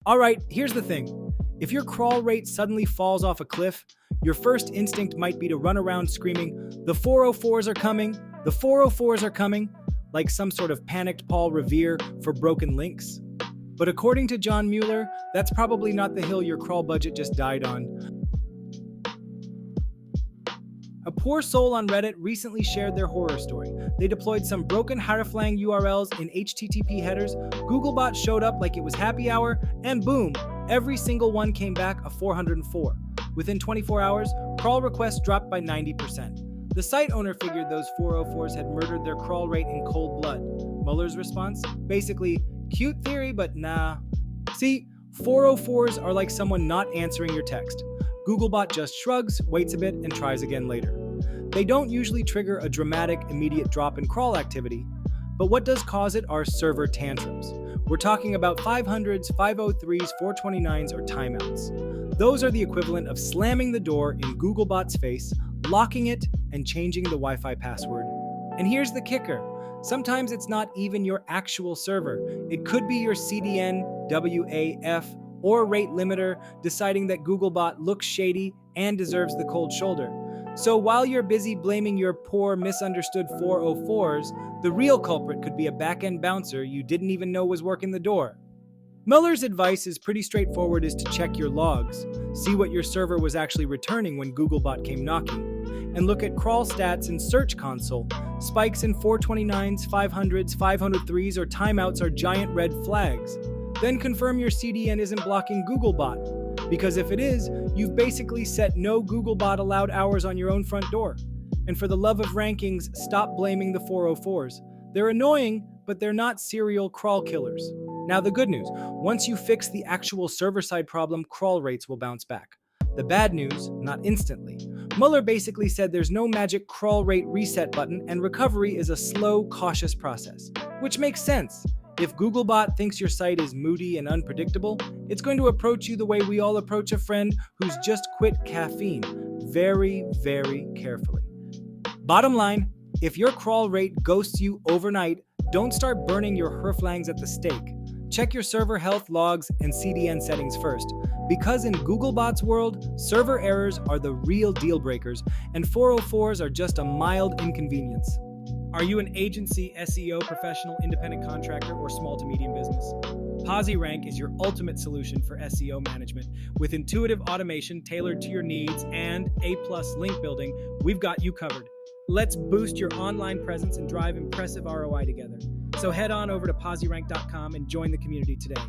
Alright, here's the thing. If your crawl rate suddenly falls off a cliff, your first instinct might be to run around screaming, "The 404s are coming! The 404s are coming!" like some sort of panicked Paul Revere for broken links. But according to John Mueller, that's probably not the hill your crawl budget just died on. A poor soul on Reddit recently shared their horror story. They deployed some broken Haraflang URLs in HTTP headers, Googlebot showed up like it was happy hour, and boom, every single one came back a 404. Within 24 hours, crawl requests dropped by 90%. The site owner figured those 404s had murdered their crawl rate in cold blood. Mueller's response? Basically, cute theory, but nah. See, 404s are like someone not answering your text. Googlebot just shrugs, waits a bit, and tries again later. They don't usually trigger a dramatic, immediate drop in crawl activity, but what does cause it are server tantrums. We're talking about 500s, 503s, 429s, or timeouts. Those are the equivalent of slamming the door in Googlebot's face, locking it, and changing the Wi-Fi password. And here's the kicker. Sometimes it's not even your actual server. It could be your CDN WAF or rate limiter deciding that Googlebot looks shady and deserves the cold shoulder. So while you're busy blaming your poor, misunderstood 404s, the real culprit could be a back-end bouncer you didn't even know was working the door. Mueller's advice is pretty straightforward, is to check your logs, see what your server was actually returning when Googlebot came knocking, and look at crawl stats in Search Console. Spikes in 429s, 500s, 503s, or timeouts are giant red flags. Then confirm your CDN isn't blocking Googlebot, because if it is, you've basically set no Googlebot allowed hours on your own front door. And for the love of rankings, stop blaming the 404s. They're annoying, but they're not serial crawl killers. Now the good news, once you fix the actual server-side problem, crawl rates will bounce back. The bad news, not instantly. Mueller basically said there's no magic crawl rate reset button, and recovery is a slow, cautious process. Which makes sense. If Googlebot thinks your site is moody and unpredictable, it's going to approach you the way we all approach a friend who's just quit caffeine. Very, very carefully. Bottom line, if your crawl rate ghosts you overnight, don't start burning your herflangs at the stake. Check your server health logs and CDN settings first, because in Googlebot's world, server errors are the real deal breakers, and 404s are just a mild inconvenience. Are you an agency, SEO professional, independent contractor, or small to medium business? PosiRank is your ultimate solution for SEO management. With intuitive automation tailored to your needs and A+ link building, we've got you covered. Let's boost your online presence and drive impressive ROI together. So head on over to posirank.com and join the community today.